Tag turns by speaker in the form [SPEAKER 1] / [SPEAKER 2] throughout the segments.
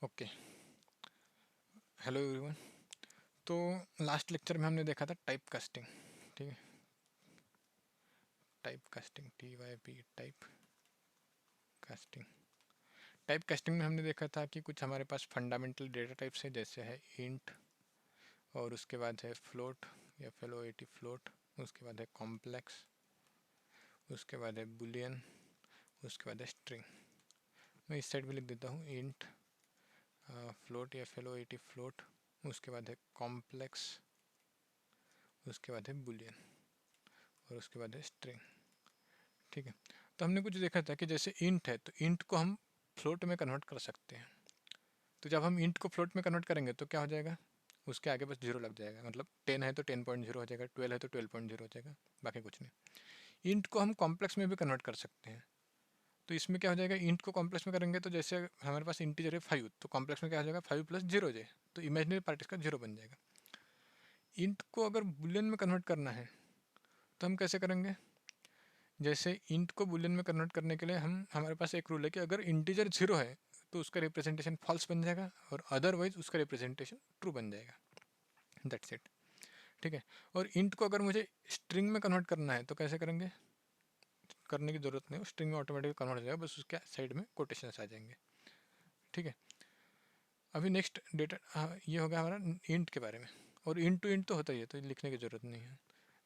[SPEAKER 1] Okay. Hello everyone. तो last lecture में हमने देखा था टाइप कास्टिंग। ठीक है, type casting, TYP, type casting. Type casting में हमने देखा था कि कुछ हमारे पास फंडामेंटल डेटा टाइप्स है, जैसे है इंट, और उसके बाद है फ्लोट या FLOAT फ्लोट, उसके बाद है कॉम्प्लेक्स, उसके बाद है बुलियन, उसके बाद है स्ट्रिंग। मैं इस साइड पे लिख देता हूँ इंट, फ्लोट या FLOAT फ्लोट, उसके बाद है कॉम्प्लेक्स, उसके बाद है बुलियन, और उसके बाद है स्ट्रिंग। ठीक है, तो हमने कुछ देखा था कि जैसे इंट है तो इंट को हम फ्लोट में कन्वर्ट कर सकते हैं। तो जब हम इंट को फ्लोट में कन्वर्ट करेंगे तो क्या हो जाएगा, उसके आगे बस जीरो लग जाएगा। मतलब 10 है तो 10.0 हो जाएगा, 12 है तो 12.0 हो जाएगा, बाकी कुछ नहीं। इंट को हम कॉम्प्लेक्स में भी कन्वर्ट कर सकते हैं। तो इसमें क्या हो जाएगा, इंट को कॉम्प्लेक्स में करेंगे तो जैसे हमारे पास इंटीजर है 5, तो कॉम्प्लेक्स में क्या हो जाएगा 5 + 0 हो जाए, तो इमेजिनरी पार्ट इसका 0 बन जाएगा। इंट को अगर बुलियन में कन्वर्ट करना है तो हम कैसे करेंगे, जैसे इंट को बुलियन में कन्वर्ट करने के लिए हमारे पास एक रूल है कि अगर इंटीजर 0 है तो उसका रिप्रेजेंटेशन फॉल्स बन जाएगा, और अदरवाइज उसका रिप्रेजेंटेशन ट्रू बन जाएगा। That's it. ठीक है, और इंट को अगर मुझे स्ट्रिंग में कन्वर्ट करना है तो कैसे करेंगे, करने की ज़रूरत नहीं, स्ट्रिंग में ऑटोमेटिक कन्वर्ट हो जाएगा, बस उसके साइड में कोटेशंस आ जाएंगे। ठीक है, अभी नेक्स्ट डेटा ये हो गया हमारा इंट के बारे में, और इंट टू इंट तो होता ही है तो लिखने की ज़रूरत नहीं है।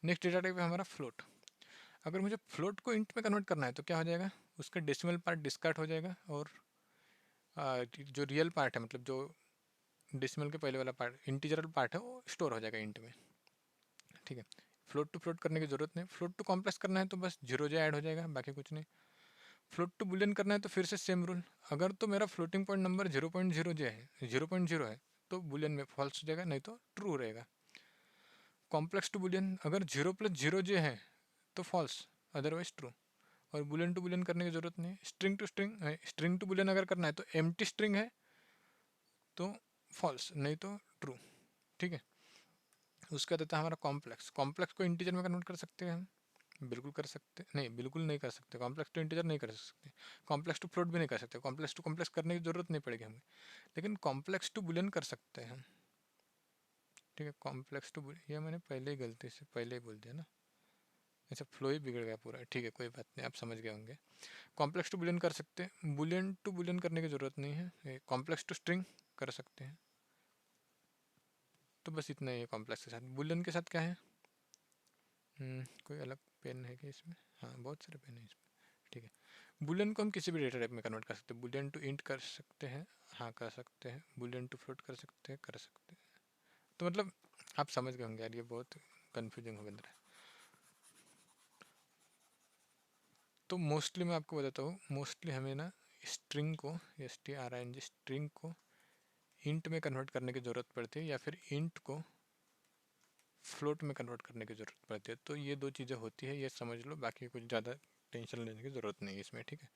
[SPEAKER 1] नेक्स्ट डेटा टाइप है हमारा फ्लोट। अगर मुझे फ्लोट को इंट में कन्वर्ट करना है तो क्या हो जाएगा, उसका डेसिमल पार्ट डिस्कार्ड हो जाएगा, और जो रियल पार्ट है, मतलब जो डेसिमल के पहले वाला पार्ट, इंटीजरल पार्ट है, वो स्टोर हो जाएगा इंट में। ठीक है, फ्लोट टू फ्लोट करने की ज़रूरत नहीं। फ्लोट टू कॉम्प्लेक्स करना है तो बस जीरो जो ऐड हो जाएगा, बाकी कुछ नहीं। फ्लोट टू बुलियन करना है तो फिर से सेम रूल, अगर तो मेरा फ्लोटिंग पॉइंट नंबर 0.0 जो है 0.0 है तो बुलियन में फॉल्स हो जाएगा, नहीं तो ट्रू रहेगा। कॉम्प्लेक्स टू बुलियन, अगर 0 + 0 जो है तो फॉल्स, अदरवाइज ट्रू। और बुलियन टू बुलियन करने की ज़रूरत नहीं। String to string, string to boolean अगर करना है तो एम्प्टी स्ट्रिंग है तो फॉल्स, नहीं तो ट्रू। ठीक है, उसका देता है हमारा कॉम्प्लेक्स। कॉम्प्लेक्स को इंटीजर में कन्वर्ट कर सकते हैं हम, बिल्कुल कर सकते नहीं, बिल्कुल नहीं कर सकते। कॉम्प्लेक्स टू इंटीजर नहीं कर सकते, कॉम्प्लेक्स टू फ्लोट भी नहीं कर सकते, कॉम्प्लेक्स टू कॉम्प्लेक्स करने की ज़रूरत नहीं पड़ेगी हमें, लेकिन कॉम्प्लेक्स टू बुलियन कर सकते हैं हम। ठीक है, कॉम्प्लेक्स टू, ये मैंने पहले ही गलती से पहले ही बोल दिया ना, ऐसा फ्लो ही बिगड़ गया पूरा। ठीक है, कोई बात नहीं, आप समझ गए होंगे। कॉम्प्लेक्स टू बुलियन कर सकते हैं, बुलियन टू बुलियन करने की ज़रूरत नहीं है। कॉम्प्लेक्स टू स्ट्रिंग कर सकते हैं, तो बस इतना ही है कॉम्प्लेक्स के साथ। बुलियन के साथ क्या है, कोई अलग पेन है कि इसमें, हाँ बहुत सारे पेन है इसमें। ठीक है, बुलियन को हम किसी भी डेटा टाइप में कन्वर्ट कर सकते हैं। बुलियन टू इंट कर सकते हैं, हाँ कर सकते हैं। बुलियन टू फ्लोट कर सकते हैं, कर सकते हैं। तो मतलब आप समझ गए होंगे यार, ये बहुत कन्फ्यूजिंग हो गया है। तो मोस्टली मैं आपको बताता हूँ, मोस्टली हमें ना स्ट्रिंग को, STRING स्ट्रिंग को इंट में कन्वर्ट करने की ज़रूरत पड़ती है, या फिर इंट को फ्लोट में कन्वर्ट करने की ज़रूरत पड़ती है। तो ये दो चीज़ें होती है, ये समझ लो, बाकी कुछ ज़्यादा टेंशन लेने की ज़रूरत नहीं है इसमें। ठीक है,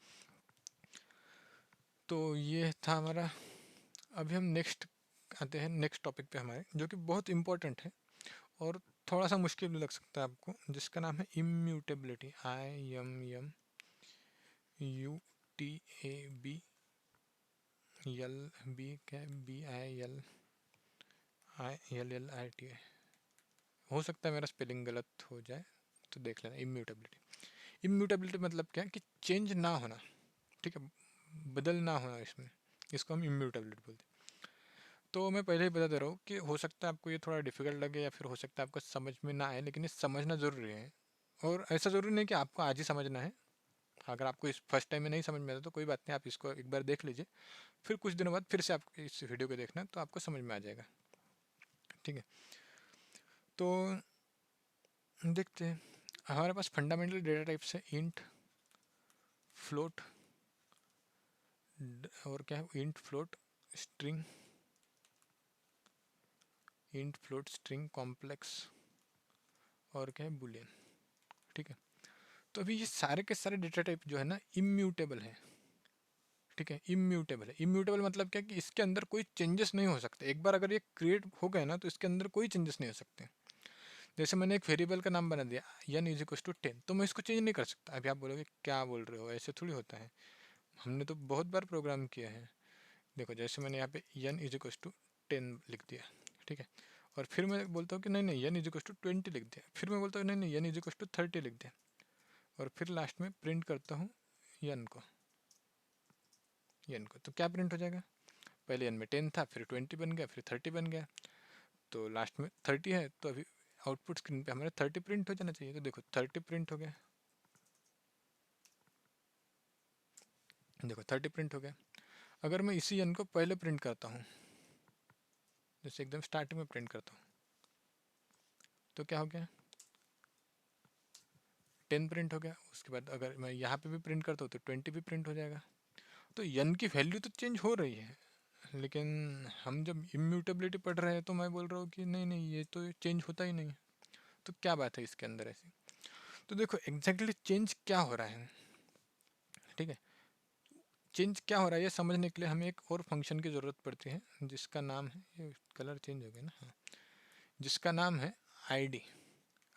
[SPEAKER 1] तो ये था हमारा। अभी हम नेक्स्ट आते हैं, नेक्स्ट टॉपिक पे हमारे, जो कि बहुत इम्पोर्टेंट है और थोड़ा सा मुश्किल भी लग सकता है आपको, जिसका नाम है इम्यूटेबिलिटी। IMMUTABLB, क्या BILILLIT। हो सकता है मेरा स्पेलिंग गलत हो जाए, तो देख लेना। इम्यूटेबिलिटी, इम्यूटेबिलिटी मतलब क्या है कि चेंज ना होना। ठीक है, बदल ना होना, इसमें इसको हम इम्यूटेबिलिटी बोलते हैं। तो मैं पहले ही बता दे रहा हूँ कि हो सकता है आपको ये थोड़ा डिफिकल्ट लगे, या फिर हो सकता है आपको समझ में ना आए, लेकिन ये समझना ज़रूरी है। और ऐसा ज़रूरी नहीं कि आपको आज ही समझना है। अगर आपको इस फर्स्ट टाइम में नहीं समझ में आता तो कोई बात नहीं, आप इसको एक बार देख लीजिए, फिर कुछ दिनों बाद फिर से आप इस वीडियो को देखना, तो आपको समझ में आ जाएगा। ठीक है, तो देखते हैं। हमारे पास फंडामेंटल डेटा टाइप्स है इंट, फ्लोट, और क्या है, int float string, int float string complex, और क्या है, बुलियन। ठीक है, तो अभी ये सारे के सारे डेटा टाइप जो है ना इम्यूटेबल है। ठीक है, इम्यूटेबल है। इम्यूटेबल मतलब क्या कि इसके अंदर कोई चेंजेस नहीं हो सकते। एक बार अगर ये क्रिएट हो गए ना तो इसके अंदर कोई चेंजेस नहीं हो सकते। जैसे मैंने एक वेरिएबल का नाम बना दिया n = 10, तो मैं इसको चेंज नहीं कर सकता। अभी आप बोलोगे क्या बोल रहे हो, ऐसे थोड़ी होता है। हमने तो बहुत बार प्रोग्राम किया है, देखो जैसे मैंने यहाँ पे n इज इक्वल टू 10 लिख दिया, ठीक है, और फिर मैं बोलता हूँ कि नहीं नहीं n इज इक्वल टू 20 लिख दिया, फिर मैं बोलता हूँ नहीं नहीं n इज इक्वल टू 30 लिख दिया, और फिर लास्ट में प्रिंट करता हूँ n को, तो क्या प्रिंट हो जाएगा, पहले n में 10 था, फिर 20 बन गया, फिर 30 बन गया, तो लास्ट में 30 है, तो अभी आउटपुट स्क्रीन पे हमारे 30 प्रिंट हो जाना चाहिए। तो देखो 30 प्रिंट हो गया, देखो 30 प्रिंट हो गया। अगर मैं इसी n को पहले प्रिंट करता हूँ, जैसे एकदम स्टार्टिंग में प्रिंट करता हूँ, तो क्या हो गया, 10 प्रिंट हो गया। उसके बाद अगर मैं यहाँ पे भी प्रिंट करता हूँ तो 20 भी प्रिंट हो जाएगा। तो n की वैल्यू तो चेंज हो रही है, लेकिन हम जब इम्यूटेबिलिटी पढ़ रहे हैं तो मैं बोल रहा हूँ कि नहीं नहीं ये तो चेंज होता ही नहीं है, तो क्या बात है इसके अंदर ऐसी। तो देखो एग्जैक्टली चेंज क्या हो रहा है, ठीक है, चेंज क्या हो रहा है ये समझने के लिए हमें एक और फंक्शन की ज़रूरत पड़ती है, जिसका नाम है, ये कलर चेंज हो गया ना, हाँ, जिसका नाम है आईडी।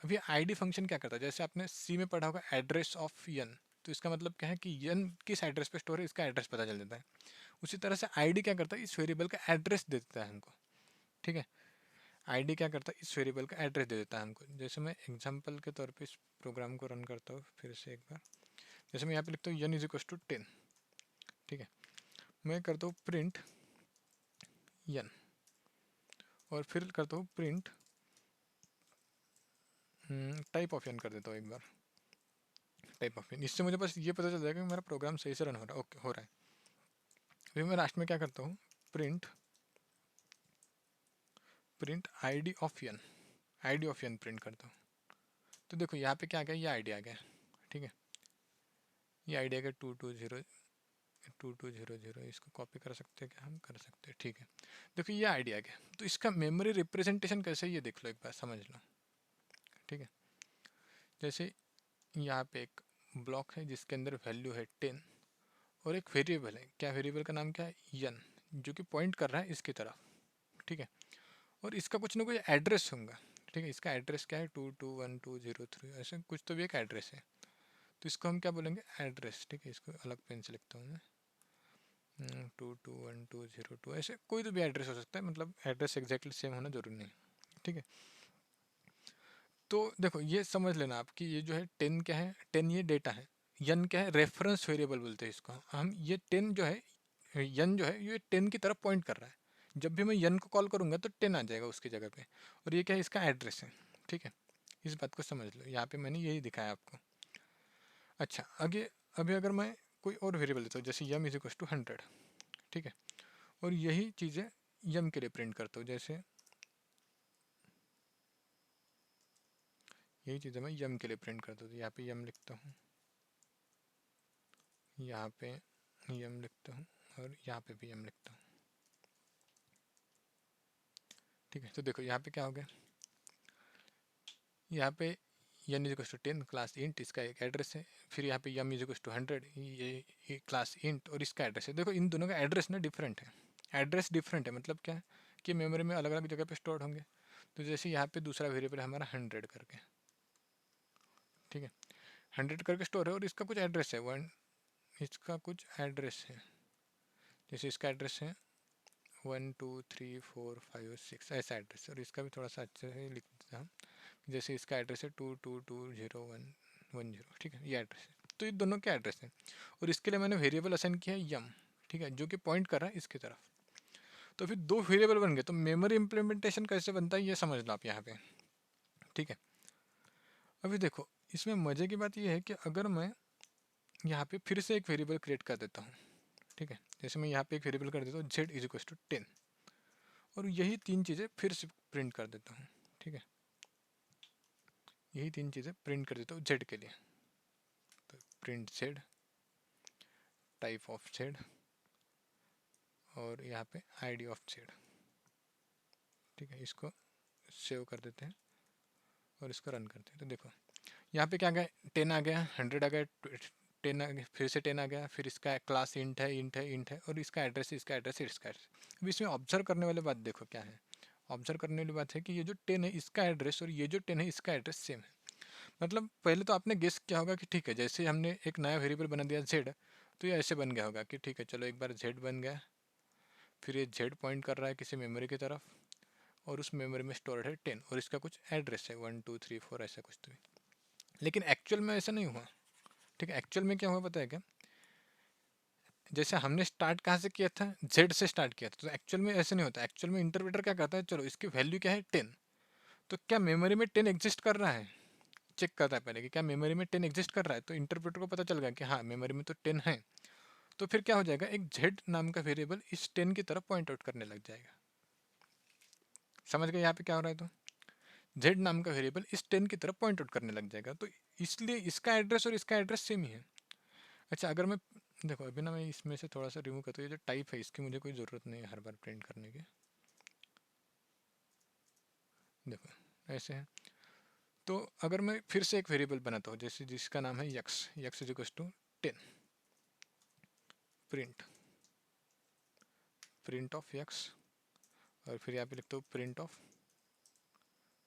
[SPEAKER 1] अब ये आईडी फंक्शन क्या करता है, जैसे आपने सी में पढ़ा होगा एड्रेस ऑफ यन, तो इसका मतलब क्या है कि यन किस एड्रेस पे स्टोर है इसका एड्रेस पता चल जाता है। उसी तरह से आईडी क्या करता है, इस वेरिएबल का एड्रेस दे देता है हमको, ठीक है, आईडी क्या करता है, इस वेरिएबल का एड्रेस दे देता है हमको। जैसे मैं एग्जांपल के तौर पे इस प्रोग्राम को रन करता हूँ फिर से एक बार, जैसे मैं यहाँ पे लिखता हूँ यन इज इक्वल टू 10, ठीक है, मैं करता हूँ प्रिंट यन, और फिर करता हूँ प्रिंट टाइप ऑफ यन कर देता हूँ एक बार, टाइप ऑफ यन। इससे मुझे बस ये पता चल जाएगा कि मेरा प्रोग्राम सही से रन हो रहा है, ओके हो रहा है। फिर मैं लास्ट में क्या करता हूँ, print ID of N, ID of N print करता हूँ। तो देखो यहाँ पे क्या आ गया, ये आईडी आ गया, ठीक है, ये आईडी आ गया 2200, इसको कॉपी कर सकते हैं क्या, हम कर सकते हैं, ठीक है। देखो ये आईडी आ गया, तो इसका मेमोरी रिप्रेजेंटेशन कैसे है ये देख लो एक बार, समझ लो, ठीक है। जैसे यहाँ पे एक ब्लॉक है जिसके अंदर वैल्यू है 10, और एक वेरिएबल है, क्या वेरिएबल का नाम क्या है, यन, जो कि पॉइंट कर रहा है इसकी तरफ, ठीक है, और इसका कुछ ना कुछ एड्रेस होगा, ठीक है, इसका एड्रेस क्या है 221203, ऐसे कुछ तो भी एक एड्रेस है, तो इसको हम क्या बोलेंगे, एड्रेस, ठीक है, इसको अलग पेन से लिखता हूँ मैं, 221202, ऐसे कोई तो भी एड्रेस हो सकता है, मतलब एड्रेस एग्जैक्टली सेम होना जरूरी नहीं, ठीक है। तो देखो ये समझ लेना आप कि ये जो है 10 क्या है, 10 ये डेटा है, यन क्या है, रेफरेंस वेरिएबल बोलते हैं इसको हम, ये 10 जो है, यन जो है ये 10 की तरफ पॉइंट कर रहा है, जब भी मैं यन को कॉल करूँगा तो 10 आ जाएगा उसकी जगह पे, और ये क्या है, इसका एड्रेस है, ठीक है, इस बात को समझ लो, यहाँ पे मैंने यही दिखाया आपको। अच्छा आगे, अभी अगर मैं कोई और वेरिएबल देता हूँ, जैसे यम इज इक्वल टू 100, ठीक है, और यही चीज़ें यम के लिए प्रिंट करता हूँ, जैसे यही चीज़ें मैं यम के लिए प्रिंट करता हूँ, तो यहाँ पे यम लिखता हूँ, यहाँ पे यम लिखता हूँ, और यहाँ पे भी यम लिखता हूँ, ठीक है। तो देखो यहाँ पे क्या हो गया, यहाँ पे n is equal to 10 class int, इसका एक एड्रेस है, फिर यहाँ पे यम इज इक्वल टू 100, ये क्लास इंट और इसका एड्रेस है। देखो इन दोनों का एड्रेस ना डिफरेंट है, एड्रेस डिफरेंट है, मतलब क्या है कि मेमोरी में अलग अलग जगह पे स्टोर होंगे। तो जैसे यहाँ पे दूसरा वेरिएबल है हमारा 100 करके, ठीक है, 100 करके स्टोर है, और इसका कुछ एड्रेस है वन, इसका कुछ एड्रेस है, जैसे इसका एड्रेस है 12345 6, ऐसा एड्रेस है, और इसका भी थोड़ा सा अच्छे से लिख देता हूँ, जैसे इसका एड्रेस है 22201110, ठीक है, ये एड्रेस है। तो ये दोनों के एड्रेस हैं, और इसके लिए मैंने वेरिएबल असाइन किया है यम, ठीक है, जो कि पॉइंट कर रहा है इसकी तरफ। तो फिर दो वेरिएबल बन गए, तो मेमोरी इंप्लीमेंटेशन कैसे बनता है ये समझ लो आप यहाँ पे, ठीक है। अभी देखो इसमें मज़े की बात यह है कि अगर मैं यहाँ पे फिर से एक वेरिएबल क्रिएट कर देता हूँ, ठीक है, जैसे मैं यहाँ पे एक वेरिएबल कर देता हूँ z इज इक्वल टू 10, और यही तीन चीज़ें फिर से प्रिंट कर देता हूँ, ठीक है, यही तीन चीज़ें प्रिंट कर देता हूँ z के लिए। तो print z, type of z, और यहाँ पे आईडी ऑफ z, ठीक है, इसको सेव कर देते हैं और इसको रन करते हैं। तो देखो यहाँ पे क्या आ गया, 10 आ गया, 100 आ गया, 10 आ गया, फिर से 10 आ गया, फिर इसका क्लास इंट है, और इसका एड्रेस है, इसका एड्रेस है, इसका एड्रेस। अब इसमें ऑब्जर्व करने वाली बात देखो क्या है, ऑब्जर्व करने वाली बात है कि ये जो 10 है इसका एड्रेस और ये जो 10 है इसका एड्रेस सेम है। मतलब पहले तो आपने गेस किया होगा कि ठीक है, जैसे हमने एक नया वेरिएबल बना दिया z, तो ये ऐसे बन गया होगा कि ठीक है चलो एक बार z बन गया, फिर ये जेड पॉइंट कर रहा है किसी मेमोरी की तरफ, और उस मेमोरी में स्टोर्ड है 10, और इसका कुछ एड्रेस है 1 2 3 4 ऐसा कुछ तो भी। लेकिन एक्चुअल में ऐसा नहीं हुआ। ठीक है, एक्चुअल में क्या हुआ पता है क्या? जैसे हमने स्टार्ट कहाँ से किया था, जेड से स्टार्ट किया था, तो एक्चुअल में ऐसे नहीं होता। एक्चुअल में इंटरप्रेटर क्या करता है, चलो इसकी वैल्यू क्या है 10, तो क्या मेमोरी में 10 एग्जिस्ट कर रहा है, चेक करता है पहले कि क्या मेमोरी में 10 एग्जिस्ट कर रहा है। तो इंटरप्रेटर को पता चल गया कि हाँ मेमोरी में तो 10 है, तो फिर क्या हो जाएगा, एक जेड नाम का वेरिएबल इस 10 की तरफ पॉइंट आउट करने लग जाएगा। समझ गए यहाँ पे क्या हो रहा है? तो जेड नाम का वेरिएबल इस 10 की तरफ पॉइंट आउट करने लग जाएगा, तो इसलिए इसका एड्रेस और इसका एड्रेस सेम ही है। अच्छा, अगर मैं देखो अभी ना मैं इसमें से थोड़ा सा रिमूव करता हूँ, ये जो टाइप है इसकी मुझे कोई ज़रूरत नहीं है हर बार प्रिंट करने की। देखो ऐसे है, तो अगर मैं फिर से एक वेरिएबल बनाता हूँ जैसे जिसका नाम है x, x is equal to 10, print print of x, और फिर यहाँ पे लिखता हूँ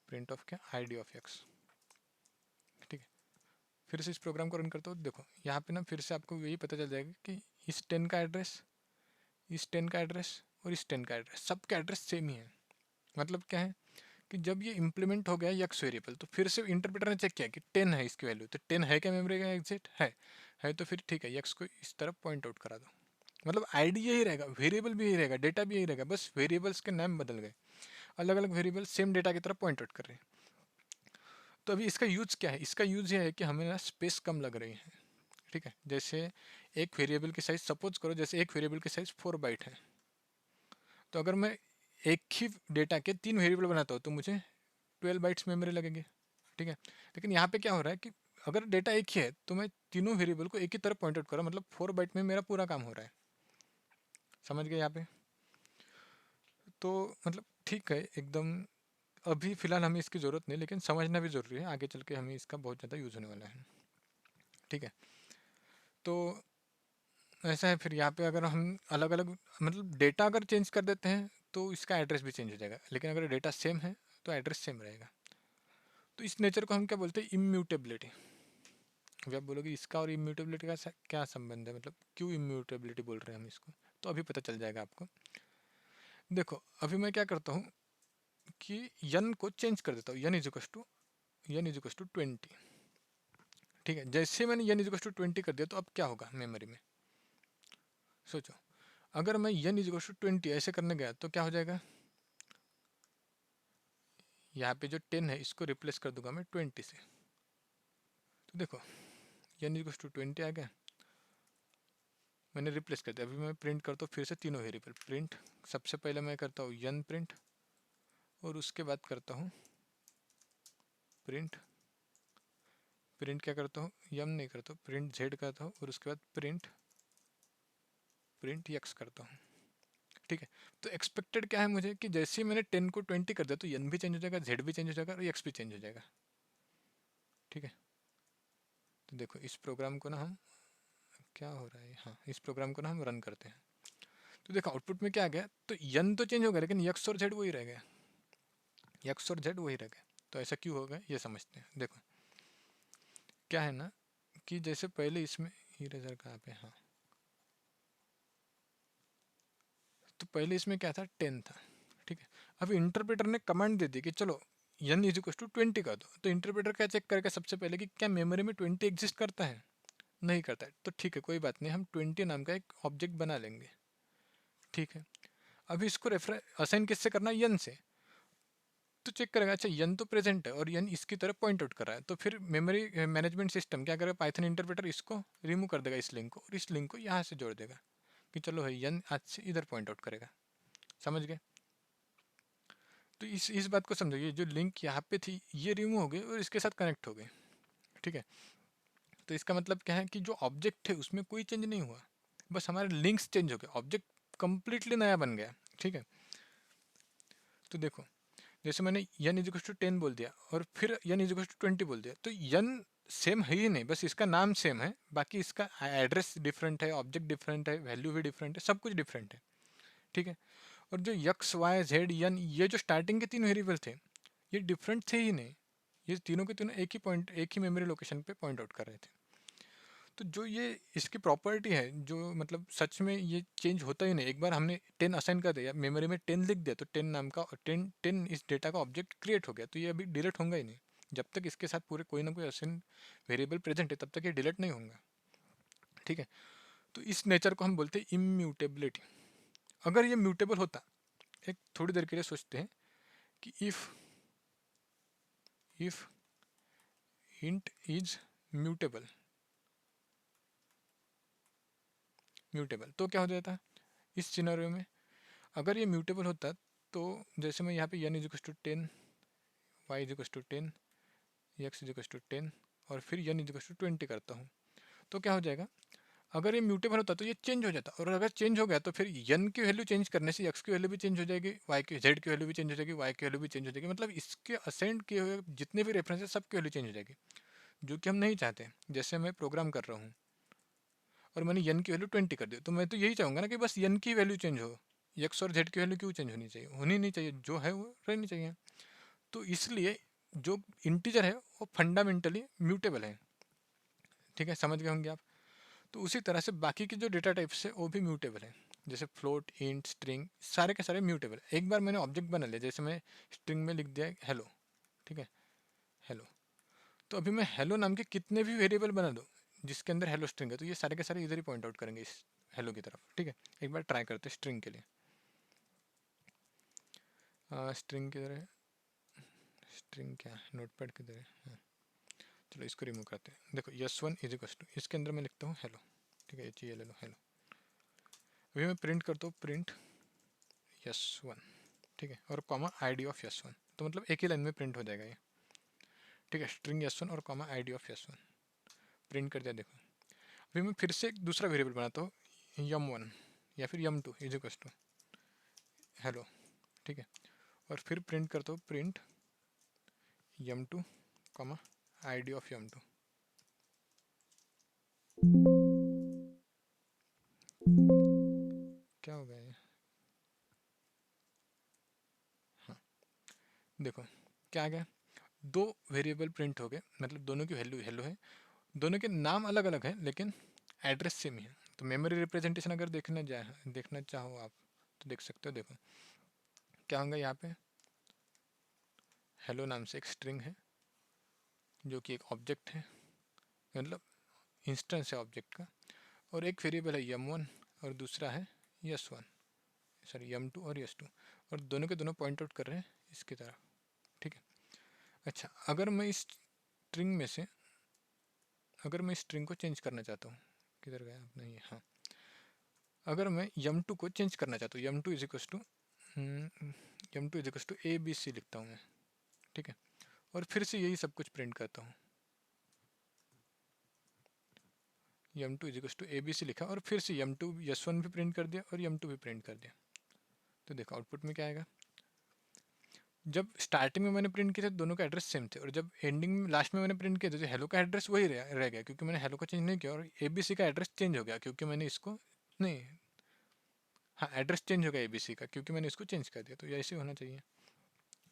[SPEAKER 1] प्रिंट ऑफ क्या, आईडी ऑफ यक्स। ठीक है, फिर से इस प्रोग्राम को रन करता हूँ। देखो यहाँ पे ना फिर से आपको यही पता चल जाएगा कि इस 10 का एड्रेस, इस 10 का एड्रेस और इस 10 का एड्रेस, सबका एड्रेस सेम ही है। मतलब क्या है कि जब ये इम्प्लीमेंट हो गया यक्स वेरिएबल, तो फिर से इंटरप्रेटर ने चेक किया कि 10 है इसकी वैल्यू, तो 10 है क्या मेमोरी का एग्जिट है तो फिर ठीक है यक्स को इस तरफ पॉइंट आउट करा दो। मतलब आईडी यही रहेगा, वेरिएबल भी यही रहेगा, डेटा भी यही रहेगा, बस वेरिएबल्स के नाम बदल गए, अलग अलग वेरिएबल सेम डेटा की तरफ पॉइंट आउट कर रहे हैं। तो अभी इसका यूज क्या है, इसका यूज ये है कि हमें ना स्पेस कम लग रही है। ठीक है, जैसे एक वेरिएबल की साइज, सपोज करो जैसे एक वेरिएबल की साइज 4 बाइट है, तो अगर मैं एक ही डेटा के 3 वेरिएबल बनाता हूँ तो मुझे 12 बाइट्स मेमोरी लगेंगे। ठीक है, लेकिन यहाँ पे क्या हो रहा है कि अगर डेटा एक ही है तो मैं तीनों वेरिएबल को एक ही तरफ पॉइंट आउट कर रहा हूँ, मतलब 4 बाइट में मेरा पूरा काम हो रहा है। समझ गए यहाँ पे? तो मतलब ठीक है एकदम, अभी फ़िलहाल हमें इसकी ज़रूरत नहीं, लेकिन समझना भी ज़रूरी है, आगे चल के हमें इसका बहुत ज़्यादा यूज़ होने वाला है। ठीक है, तो ऐसा है। फिर यहाँ पे अगर हम अलग अलग मतलब डेटा अगर चेंज कर देते हैं तो इसका एड्रेस भी चेंज हो जाएगा, लेकिन अगर डेटा सेम है तो एड्रेस सेम रहेगा। तो इस नेचर को हम क्या बोलते हैं, इम्यूटेबिलिटी। अभी आप बोलोगे इसका और इम्यूटेबिलिटी का क्या संबंध है, मतलब क्यों इम्यूटेबिलिटी बोल रहे हैं हम इसको, तो अभी पता चल जाएगा आपको। देखो अभी मैं क्या करता हूँ कि यन को चेंज कर देता हूँ, यन इज इक्वल टू 20। ठीक है, जैसे मैंने यन इज इक्वल टू 20 कर दिया तो अब क्या होगा मेमोरी में, सोचो। अगर मैं यन इज इक्वल टू 20 ऐसे करने गया तो क्या हो जाएगा, यहाँ पे जो 10 है इसको रिप्लेस कर दूंगा मैं 20 से। तो देखो यन इज इक्वल टू 20 आ गया, मैंने रिप्लेस कर दिया। अभी मैं प्रिंट करता हूँ फिर से तीनों वेरिएबल प्रिंट। सबसे पहले मैं करता हूँ यन प्रिंट, और उसके बाद करता हूँ प्रिंट प्रिंट क्या करता हूँ, यम नहीं करता हूँ, प्रिंट जेड करता हूँ, और उसके बाद प्रिंट यक्स करता हूँ। ठीक है, तो एक्सपेक्टेड क्या है मुझे कि जैसे ही मैंने 10 को 20 कर दिया तो यन भी चेंज हो जाएगा, जेड भी चेंज हो जाएगा, और यक्स भी चेंज हो जाएगा। ठीक है, तो देखो इस प्रोग्राम को ना हम, क्या हो रहा है, हाँ इस प्रोग्राम को ना हम रन करते हैं। तो देखो आउटपुट में क्या आ गया, तो यन तो चेंज हो गया लेकिन यक्स और जेड वही रह गया, यक्स और जेड वही रह गया। तो ऐसा क्यों होगा ये समझते हैं। देखो क्या है ना कि जैसे पहले इसमें इरेजर कहाँ पे, हाँ, तो पहले इसमें क्या था, 10 था। ठीक है, अब इंटरप्रेटर ने कमांड दे दी कि चलो यन इज इक्वल टू 20 कर दो, तो इंटरप्रेटर क्या चेक करेगा सबसे पहले कि क्या मेमोरी में 20 एग्जिस्ट करता है, नहीं करता है, तो ठीक है कोई बात नहीं, हम 20 नाम का एक ऑब्जेक्ट बना लेंगे। ठीक है, अभी इसको रेफर असाइन किससे करना है, यन से। तो चेक करेगा अच्छा यन तो प्रेजेंट है और यन इसकी तरफ पॉइंट आउट कर रहा है, तो फिर मेमोरी मैनेजमेंट सिस्टम क्या करेगा, पाइथन इंटरप्रेटर इसको रिमूव कर देगा इस लिंक को, और इस लिंक को यहाँ से जोड़ देगा कि चलो है यन आज से इधर पॉइंट आउट करेगा। समझ गए? तो इस बात को समझो, ये जो लिंक यहाँ पे थी ये रिमूव हो गई और इसके साथ कनेक्ट हो गई। ठीक है, तो इसका मतलब क्या है कि जो ऑब्जेक्ट है उसमें कोई चेंज नहीं हुआ, बस हमारे लिंक्स चेंज हो गए, ऑब्जेक्ट कंप्लीटली नया बन गया। ठीक है, तो देखो जैसे मैंने यन इज इक्वल टू 10 बोल दिया और फिर यन इज इक्वल टू 20 बोल दिया, तो यन सेम है ही नहीं, बस इसका नाम सेम है, बाकी इसका एड्रेस डिफरेंट है, ऑब्जेक्ट डिफरेंट है, वैल्यू भी डिफरेंट है, सब कुछ डिफरेंट है। ठीक है, और जो यक्स वाई जेड यन ये जो स्टार्टिंग के 3 वेरिएबल थे ये डिफरेंट थे ही नहीं, ये तीनों के तीनों एक ही मेमोरी लोकेशन पे पॉइंट आउट कर रहे थे। तो जो ये इसकी प्रॉपर्टी है, जो मतलब सच में ये चेंज होता ही नहीं। एक बार हमने 10 असाइन कर दिया, मेमोरी में 10 लिख दिया, तो 10 नाम का 10 इस डेटा का ऑब्जेक्ट क्रिएट हो गया, तो ये अभी डिलीट होगा ही नहीं। जब तक इसके साथ पूरे कोई ना कोई असाइन वेरिएबल प्रेजेंट है तब तक ये डिलीट नहीं होगा। ठीक है, तो इस नेचर को हम बोलते हैं इम्यूटेबिलिटी। अगर ये म्यूटेबल होता, एक थोड़ी देर के लिए सोचते हैं कि इफ int इज म्यूटेबल, तो क्या हो जाता है इस सिनेरियो में? अगर ये म्यूटेबल होता तो जैसे मैं यहाँ पे n is to 10, y is to 10, x is to 10 और फिर n इज टू 20 करता हूँ, तो क्या हो जाएगा? अगर ये म्यूटेबल होता तो ये चेंज हो जाता, और अगर चेंज हो गया तो फिर n की वैल्यू चेंज करने से x की वैल्यू भी चेंज हो जाएगी, z की वैल्यू भी चेंज हो जाएगी, y की वैल्यू भी चेंज हो जाएगी। मतलब इसके असेंड किए हुए जितने भी रेफरेंस है सब की वैल्यू चेंज हो जाएगी, जो कि हम नहीं चाहते। जैसे मैं प्रोग्राम कर रहा हूँ और मैंने n की वैल्यू 20 कर दी, तो मैं तो यही चाहूँगा ना कि बस n की वैल्यू चेंज हो, x और z की वैल्यू क्यों चेंज होनी चाहिए? होनी नहीं चाहिए, जो है वो रहनी चाहिए। तो इसलिए जो इंटीजर है वो फंडामेंटली म्यूटेबल है। ठीक है, समझ गए होंगे आप। तो उसी तरह से बाकी के जो डेटा टाइप्स है वो भी म्यूटेबल है, जैसे फ्लोट, इंट, स्ट्रिंग, सारे के सारे म्यूटेबल। एक बार मैंने ऑब्जेक्ट बना लिया, जैसे मैं स्ट्रिंग में लिख दिया हेलो, ठीक है, हेलो, तो अभी मैं हेलो नाम के कितने भी वेरिएबल बना दूँ जिसके अंदर हेलो स्ट्रिंग है, तो ये सारे के सारे इधर ही पॉइंट आउट करेंगे इस हेलो की तरफ। ठीक है, एक बार ट्राई करते हैं स्ट्रिंग के लिए। स्ट्रिंग किधर है? स्ट्रिंग क्या है, नोटपैड किधर है? हाँ, चलो इसको रिमूव करते हैं। देखो यस1 इज इक्वल टू, इसके अंदर मैं लिखता हूँ हेलो। ठीक है, ये ले लो हेलो। अभी मैं प्रिंट करता हूँ प्रिंट यस1, ठीक है, और कॉमा आईडी ऑफ यस1, तो मतलब एक ही लाइन में प्रिंट हो जाएगा ये। ठीक है, स्ट्रिंग यस1 और कॉमा आईडी ऑफ यस1 प्रिंट कर दिया। देखो अभी मैं फिर से एक दूसरा वेरिएबल बनाता हूँ यम1 या फिर यम2 इज इक्वल टू हेलो। ठीक है, और फिर प्रिंट करता हूँ प्रिंट यम2 कॉमा आईडी ऑफ यम2। क्या हो गया ये? हाँ, देखो क्या आ गया, दो वेरिएबल प्रिंट हो गए, मतलब दोनों की वैल्यू हेलो है, दोनों के नाम अलग अलग है लेकिन एड्रेस सेम ही है। तो मेमोरी रिप्रेजेंटेशन अगर देखना चाहो आप तो देख सकते हो। देखो क्या होगा, यहाँ पे हेलो नाम से एक स्ट्रिंग है जो कि एक ऑब्जेक्ट है, मतलब इंस्टेंस है ऑब्जेक्ट का, और एक वेरिएबल है यम1 और दूसरा है यस1, सॉरी यम2 और यस2, और दोनों के दोनों पॉइंट आउट कर रहे हैं इसकी तरफ। ठीक है, अच्छा अगर मैं इस स्ट्रिंग में से, अगर मैं स्ट्रिंग को चेंज करना चाहता हूँ, किधर गया अपना ये, हाँ, अगर मैं यम2 को चेंज करना चाहता हूँ, यम2 is equal to A B C लिखता हूँ मैं। ठीक है, और फिर से यही सब कुछ प्रिंट करता हूँ, यम2 is equal to A B C लिखा, और फिर से यम2 यस1 भी प्रिंट कर दिया और यम2 भी प्रिंट कर दिया। तो देखो आउटपुट में क्या आएगा, जब स्टार्टिंग में मैंने प्रिंट किए थे दोनों का एड्रेस सेम थे, और जब एंडिंग में लास्ट में मैंने प्रिंट किया तो हेलो का एड्रेस वही रह गया क्योंकि मैंने हेलो को चेंज नहीं किया, और ए बी सी का एड्रेस चेंज हो गया क्योंकि मैंने इसको नहीं, हाँ एड्रेस चेंज हो गया ए बी सी का क्योंकि मैंने इसको चेंज कर दिया। तो ये ऐसे होना चाहिए।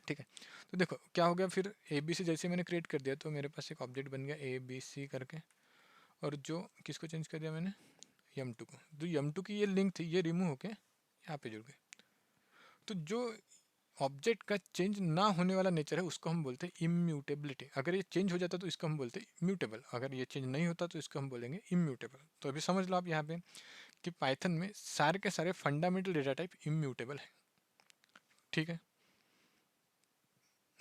[SPEAKER 1] ठीक है, तो देखो क्या हो गया, फिर ए बी सी जैसे मैंने क्रिएट कर दिया तो मेरे पास एक ऑब्जेक्ट बन गया ए बी सी करके, और जो किसको चेंज कर दिया मैंने, यम2 को, तो यम2 की ये लिंक थी ये रिमूव होके यहाँ पे जुड़ गई। तो जो ऑब्जेक्ट का चेंज ना होने वाला नेचर है उसको हम बोलते हैं इम्यूटेबिलिटी। अगर ये चेंज हो जाता तो इसको हम बोलते हैं म्यूटेबल, अगर ये चेंज नहीं होता तो इसको हम बोलेंगे इम्यूटेबल। तो अभी समझ लो आप यहाँ पे कि पाइथन में सारे के सारे फंडामेंटल डेटा टाइप इम्यूटेबल है। ठीक है,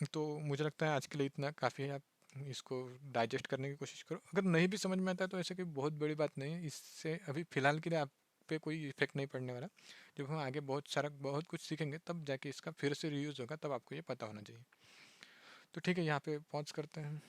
[SPEAKER 1] तो मुझे लगता है आज के लिए इतना काफ़ी है। आप इसको डाइजेस्ट करने की कोशिश करो, अगर नहीं भी समझ में आता है तो ऐसे कोई बहुत बड़ी बात नहीं है, इससे अभी फ़िलहाल के लिए आप पे कोई इफेक्ट नहीं पड़ने वाला। जब हम आगे बहुत कुछ सीखेंगे तब जाके इसका फिर से रीयूज़ होगा, तब आपको ये पता होना चाहिए। तो ठीक है, यहाँ पे पॉज करते हैं।